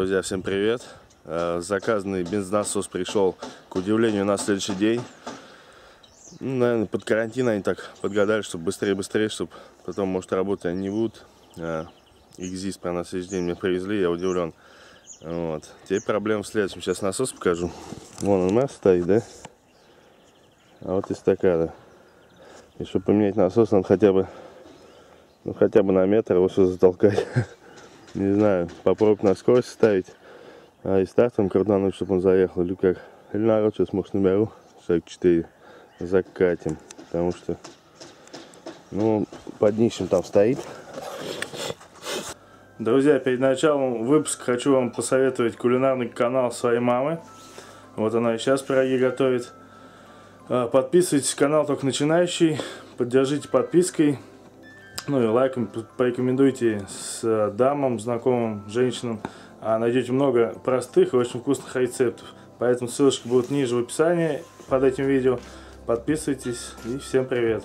Друзья, всем привет! Заказанный бензонасос пришел, к удивлению, на следующий день. Наверное, под карантин они так подгадали, чтобы быстрее, чтобы потом, может, работать они не будут. Экзист прямо на следующий день мне привезли, я удивлен. Вот. Теперь проблема в следующем. Сейчас насос покажу. Вон он у нас стоит, да? А вот эстакада. И чтобы поменять насос, надо хотя бы на метр его все затолкать. Не знаю, попробовать на скорость ставить, и стартом крутануть, чтобы он заехал, или как. Или народ сейчас, может, наберу, шаг 4 закатим, потому что, под днищем там стоит. Друзья, перед началом выпуска хочу вам посоветовать кулинарный канал своей мамы. Вот она и сейчас пироги готовит. Подписывайтесь, канал только начинающий, поддержите подпиской. И лайком порекомендуйте с дамам, знакомым, женщинам. Найдете много простых и очень вкусных рецептов. Поэтому ссылочки будут ниже в описании под этим видео. Подписывайтесь и всем привет.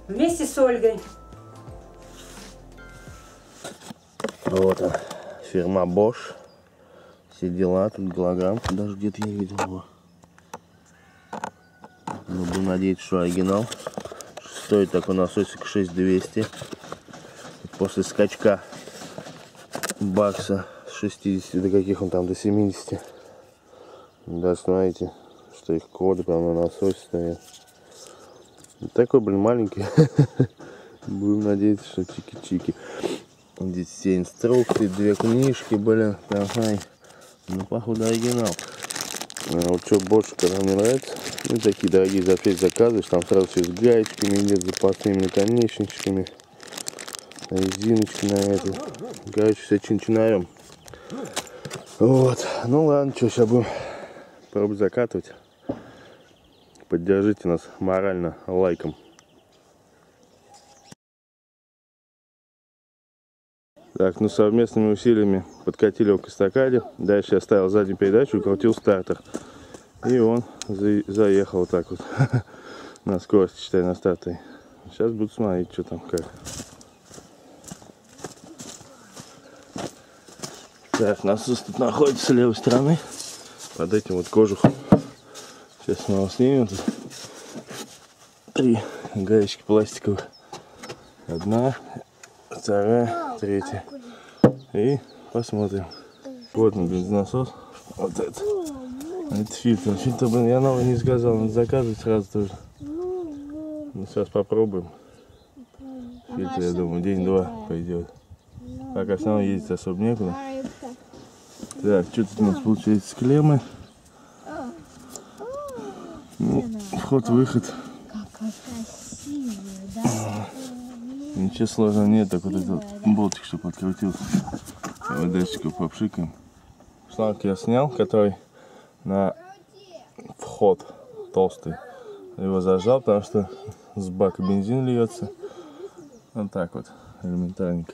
Вместе с Ольгой. Вот он, фирма Bosch. Все дела, тут голограмм даже где-то я видел его. Буду надеяться, что оригинал. Стоит такой насосик 6200. После скачка бакса с 60 до каких он там, до 70. Да, смотрите, что их коды прямо на насосе стоят. Такой, маленький. Будем надеяться, что чики-чики. Здесь все инструкции, 2 книжки, походу оригинал. Вот что больше, когда мне нравится, такие дорогие запчасти заказываешь, там сразу все с гаечками идет, запасными наконечничками, резиночки на это. Короче, все чин-чинарем. Вот, ладно, что, сейчас будем пробовать закатывать. Поддержите нас морально лайком. Так, совместными усилиями подкатили его к эстакаде. Дальше я ставил заднюю передачу и крутил стартер. И он заехал вот так вот. На скорости, считай, на старте. Сейчас буду смотреть, что там как. Так, насос тут находится с левой стороны. Под этим вот кожухом. Сейчас мы его снимем. Тут 3 гаечки пластиковых. 1, 2, 3. И посмотрим. Вот он, бензонасос. Вот это. Это фильтр. Фильтр, я новый не сказал, надо заказывать сразу тоже. Сейчас попробуем. Фильтр, я думаю, день-два пойдет. Пока все равно ездить особо некуда. Так, что тут у нас получается с клеммы? Вход-выход. Ничего сложного нет, так вот этот болтик, чтобы открутился. Вот датчиков попшикаем. Шланг я снял, который на вход толстый. Его зажал, потому что с бака бензин льется. Вот так вот, элементарненько.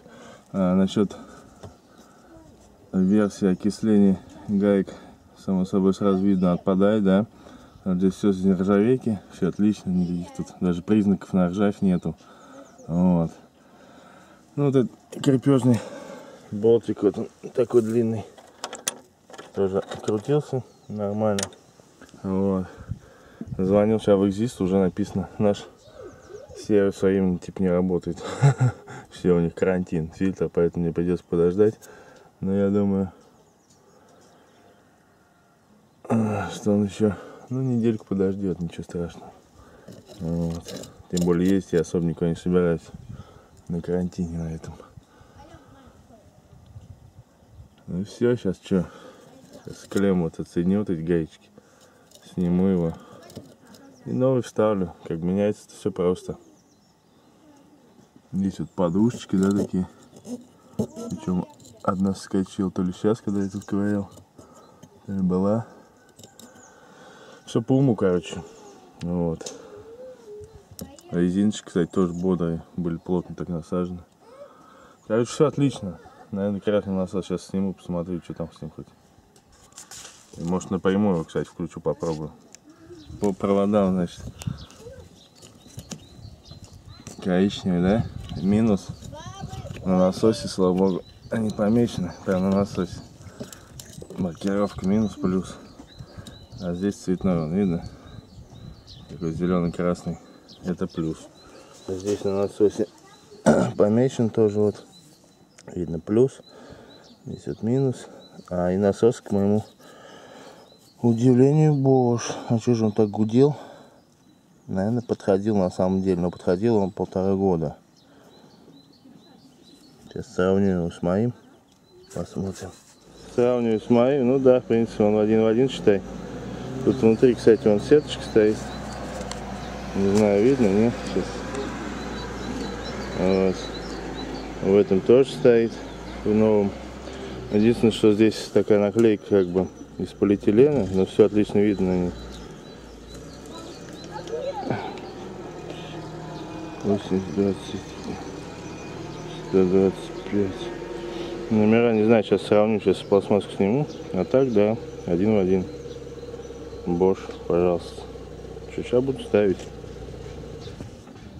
Насчет версии окисления гаек, само собой сразу видно, отпадает, да. Здесь все из нержавейки, все отлично, никаких тут даже признаков на ржавь нету. Вот. Вот этот крепежный болтик, вот он такой длинный, тоже открутился нормально. Вот. Звонил сейчас в экзист, уже написано, наш сервис своим типа не работает. Все, у них карантин, фильтр, поэтому мне придется подождать. Но я думаю, что он еще, недельку подождет, ничего страшного. Вот. Тем более есть, я особо никуда не собираюсь на карантине на этом. Ну все, сейчас что? Сейчас клемму вот отсоединю, вот эти гаечки. Сниму его. И новый вставлю. Как меняется, это все просто. Здесь вот подушечки, да, такие. Причем одна соскочила то ли сейчас, когда я тут ковырял, то ли была. Все по уму, короче. Вот. Резиночки, кстати, тоже бодрые, были плотно так насажены. Короче, все отлично. Наверное, красный насос сейчас сниму, посмотрю, что там с ним хоть. И, может, напрямую его, кстати, включу, попробую. По проводам, значит, коричневый, да? Минус на насосе, слава богу, они помечены прямо на насосе. Маркировка минус, плюс. А здесь цветной, вон, видно? Такой зеленый-красный. Это плюс. А здесь на насосе помечен тоже вот. Видно плюс. Здесь вот минус. А и насос, к моему удивлению, Bosch. А что же он так гудел? Наверное, подходил на самом деле. Но подходил он 1,5 года. Сейчас сравню его с моим. Посмотрим. Сравниваю с моим. Ну да, в принципе, он один в один, считай. Тут внутри, кстати, вон сеточка стоит. Не знаю, видно, нет? Сейчас. Вот. В этом тоже стоит. В новом. Единственное, что здесь такая наклейка как бы из полиэтилена, но все отлично видно на ней. 80, 20, 125. Номера не знаю, сейчас сравню, сейчас пластмасску сниму. А так, да, один в один. Bosch, пожалуйста. Что, сейчас буду ставить.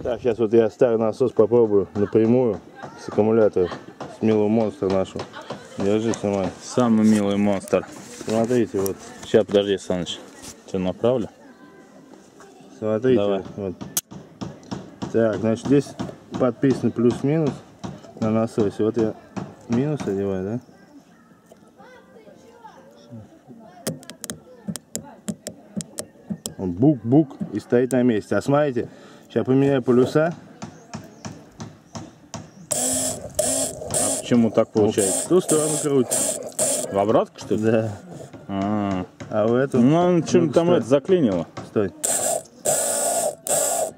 Так, сейчас вот я старый насос попробую напрямую с аккумулятора, с милого монстра нашего. Держи, снимай. Самый милый монстр. Смотрите, вот. Сейчас, подожди, Саныч. Тебя направлю? Смотрите, давай. Вот. Так, значит, здесь подписано плюс-минус на насосе. Вот я минус одеваю, да? Он бук-бук и стоит на месте. А смотрите, сейчас поменяю полюса. А почему так получается? В ту сторону крутится. В обратку, что ли? Да. А в эту... Ну, чем-то там это заклинило. Стой.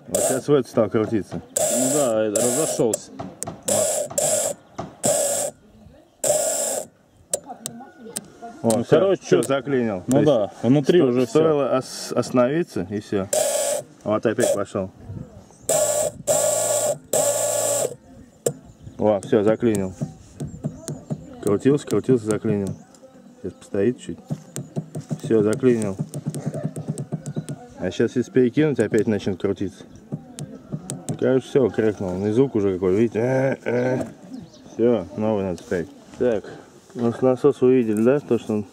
Вот сейчас в эту стал крутиться. Ну да, разошелся. О, Ну, все, короче, все, чё- заклинил. Ну да, внутри уже все. Стоило остановиться и все. Вот опять пошел. О, все, заклинил. Крутился, крутился, заклинил. Сейчас постоит чуть. Все, заклинил. А сейчас если перекинуть, опять начнет крутиться. Ну, короче, все, крякнул. И звук уже какой, видите? Все, новый надо ставить. Так, у нас насос увидели, да? То, что он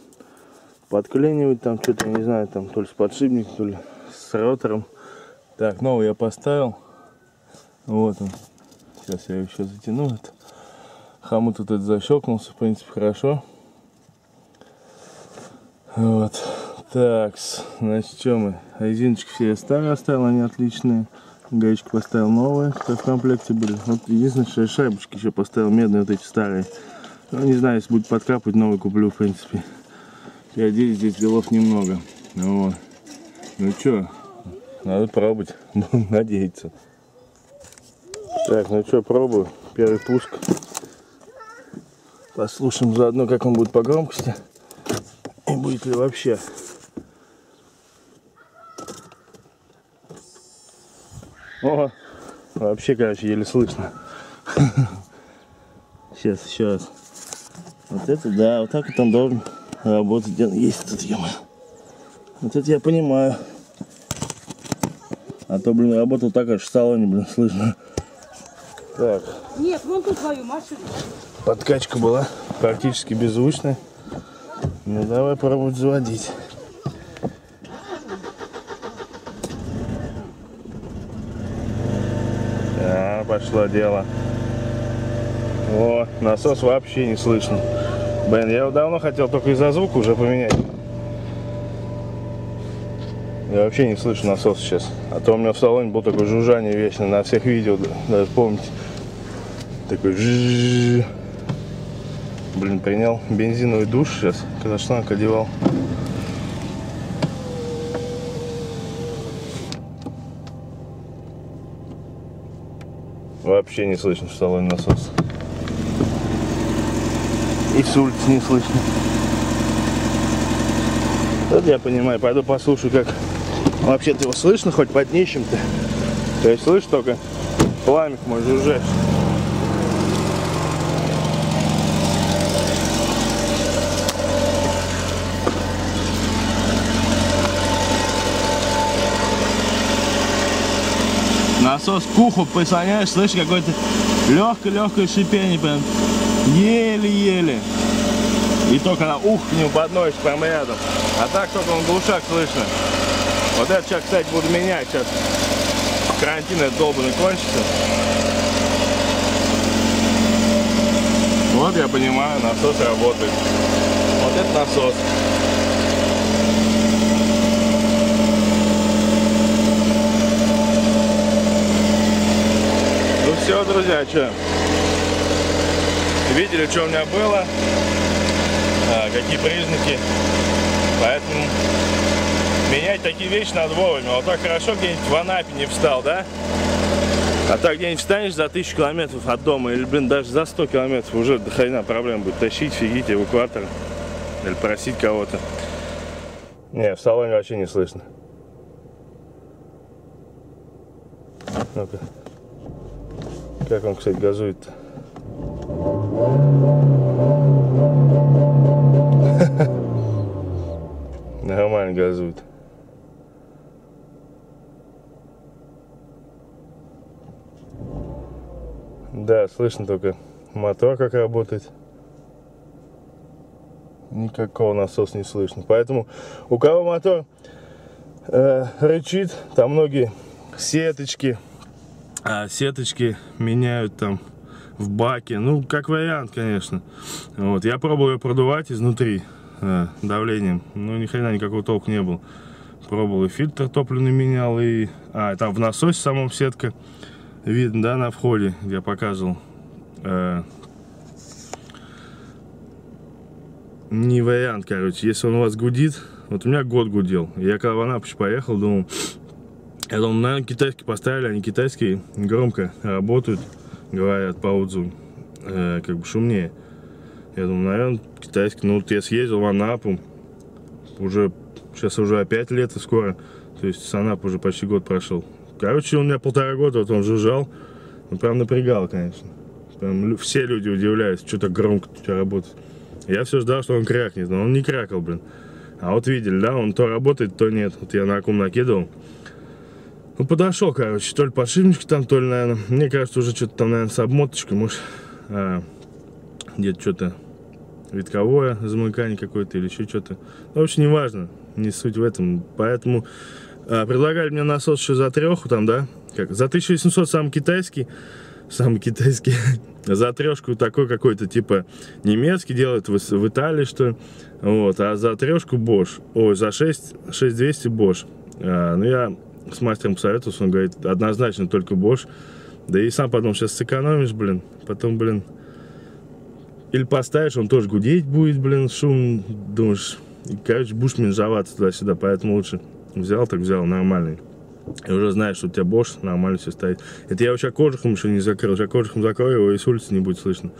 подклинивает там что-то, я не знаю, там то ли с подшипником, то ли с ротором. Так, новый я поставил. Вот он. Сейчас я еще затяну. Это. Хомут тут это защелкнулся, в принципе, хорошо. Вот. Так, значит, что мы? Резиночки все я старые оставил, они отличные. Гаечку поставил новые, которые в комплекте были. Вот единственное, что я шайбочки еще поставил медные, вот эти старые. Ну, не знаю, если будет подкапывать, новый куплю, в принципе. 5-9 здесь делов немного. Вот. Ну что, надо пробовать, надеяться. Так, ну что, пробую. Первый пуск. Послушаем заодно, как он будет по громкости. И будет ли вообще. О, вообще, короче, еле слышно. Сейчас, еще раз. Вот это, да, вот так вот он должен работать. Есть тут, ё-моё. Вот это я понимаю. А то, блин, работал так, аж в салоне, блин, слышно. Так. Нет, вон тут твою машину. Подкачка была практически беззвучная. Ну, давай пробовать заводить. Да, пошло дело. О, насос вообще не слышно. Блин, я его давно хотел только из-за звука уже поменять. Я вообще не слышу насос сейчас. А то у меня в салоне был такое жужжание вечно на всех видео, даже помните. Такой жжжж. Блин, принял бензиновый душ сейчас, когда шланг одевал. Вообще не слышно в салоне насос. И с улицы не слышно. Вот я понимаю, пойду послушаю, как вообще-то его слышно, хоть под днищем-то. То есть слышишь только пламя мой жужжать. Насос к уху прислоняешь, слышишь какое-то легкое шипение, прям еле-еле. И только на ух к нему подносишь прямо рядом. А так только он глушак слышно. Вот это сейчас, кстати, буду менять. Сейчас карантин этот долбанный кончится. Вот я понимаю, насос работает. Вот это насос. Ну все, друзья, что? Видели, что у меня было, какие признаки. Поэтому менять такие вещи надо вовремя. Вот так хорошо где-нибудь в Анапе не встал, да? А так где-нибудь встанешь за 1000 километров от дома, или, блин, даже за 100 километров, уже до хрена проблем будет тащить, фигить эвакуатор, или просить кого-то. Не, в салоне вообще не слышно. Ну-ка. Как он, кстати, газует-то? Нормально газует. Да, слышно только мотор как работает. Никакого насоса не слышно. Поэтому у кого мотор рычит, там многие сеточки меняют там в баке. Ну, как вариант, конечно. Вот. Я пробовал ее продувать изнутри давлением. Но ни хрена никакого толку не было. Пробовал и фильтр топливный менял, и... там в насосе самом сетка. Видно, да, на входе, где я показывал. Не вариант, короче. Если он у вас гудит... Вот у меня год гудел. Я когда в Анапу поехал, думал... Я думал, наверное, китайские поставили. Они китайские громко работают. Говорят по отзыву. Как бы шумнее. Я думаю, наверное, китайский. Ну, вот я съездил в Анапу. Сейчас уже опять лето скоро. То есть с Анапы уже почти год прошел. Короче, у меня 1,5 года, вот он жужжал. Он прям напрягал, конечно. Прям все люди удивляются, что так громко у тебя работает. Я все ждал, что он крякнет, но он не крякал, блин. А вот видели, да, он то работает, то нет. Вот я на аккум накидывал. Ну, подошел, короче, то ли подшипнички там, то ли, наверное. Мне кажется, уже что-то там, наверное, с обмоточкой, может, где-то что-то витковое замыкание какое-то или еще что-то. В общем, не важно, не суть в этом. Поэтому предлагали мне насос еще за 3, там, да, как за 1800 самый китайский, за 3 такой какой-то типа немецкий делают в Италии, что ли. Вот, а за 3 Bosch, ой, за 6200 Bosch. Ну, я с мастером посоветовался, он говорит, однозначно только Bosch. Да и сам подумал, сейчас сэкономишь, блин, потом, блин, или поставишь, он тоже гудеть будет, блин, шум, думаешь, и, короче, будешь менжоваться туда-сюда, поэтому лучше взял, так взял, нормальный. И уже знаешь, что у тебя Bosch нормально все стоит. Это я вообще кожухом еще не закрыл, сейчас кожухом закрою, его и с улицы не будет слышно.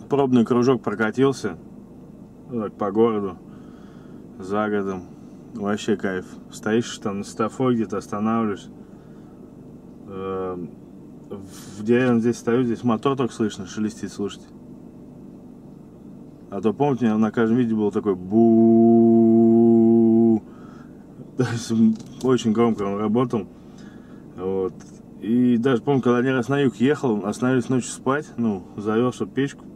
Пробный кружок прокатился, так, по городу, за городом. Вообще кайф. Стоишь там на светофоре, где-то останавливаешься. В деревне здесь стою, здесь мотор только слышно, шелестит, слушайте. А то, помните, на каждом видео был такой бу. То есть очень громко он работал. Вот. И даже помню, когда один раз на юг ехал, остановились ночью спать, ну, завел, чтобы печку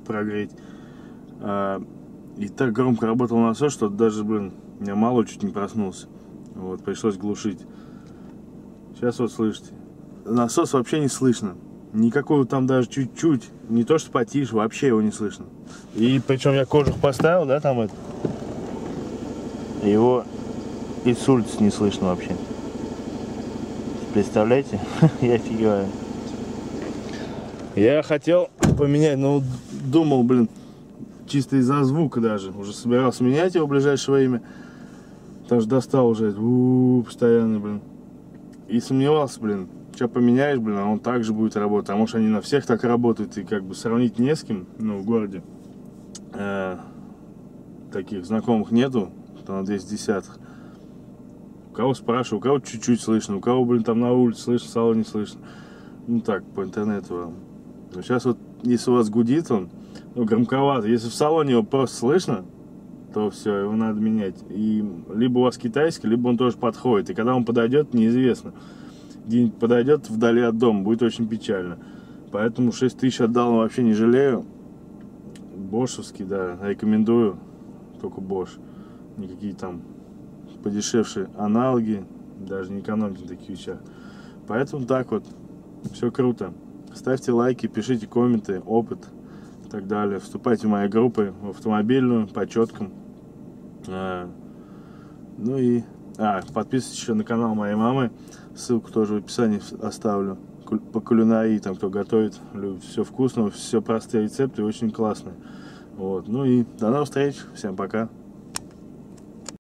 прогреть. И так громко работал насос, что даже, блин, меня мало чуть не проснулся. Вот, пришлось глушить. Сейчас вот слышите. Насос вообще не слышно. Никакого там даже чуть-чуть. Не то что потише, вообще его не слышно. И причем я кожух поставил, да, там это. Его и с улицы не слышно вообще. Представляете? Я офигеваю. Я хотел поменять, но думал, блин, чисто из-за звука даже. Уже собирался менять его в ближайшее время. Потому что достал уже постоянно, блин. И сомневался, блин, что поменяешь, блин, а он также будет работать. А может они на всех так работают, и как бы сравнить не с кем, ну, в городе. Таких знакомых нету, там на 210-х. У кого спрашиваю, у кого чуть-чуть слышно, у кого, блин, там на улице слышно, в салоне слышно. Ну так, по интернету. Но сейчас вот, если у вас гудит он, ну, громковато. Если в салоне его просто слышно, то все, его надо менять. И либо у вас китайский, либо он тоже подходит. И когда он подойдет, неизвестно. Где-нибудь подойдет вдали от дома, будет очень печально. Поэтому 6000 отдал, вообще не жалею. Бошевский, да, рекомендую. Только Bosch. Никакие там подешевшие аналоги. Даже не экономьте на таких вещах. Поэтому так вот. Все круто. Ставьте лайки, пишите комменты, опыт и так далее. Вступайте в мои группы, в автомобильную, по четкам. Ну и подписывайтесь еще на канал моей мамы. Ссылку тоже в описании оставлю. По кулинарии, там кто готовит, любит все вкусно, все простые рецепты, очень классные. Вот. Ну и до новых встреч. Всем пока.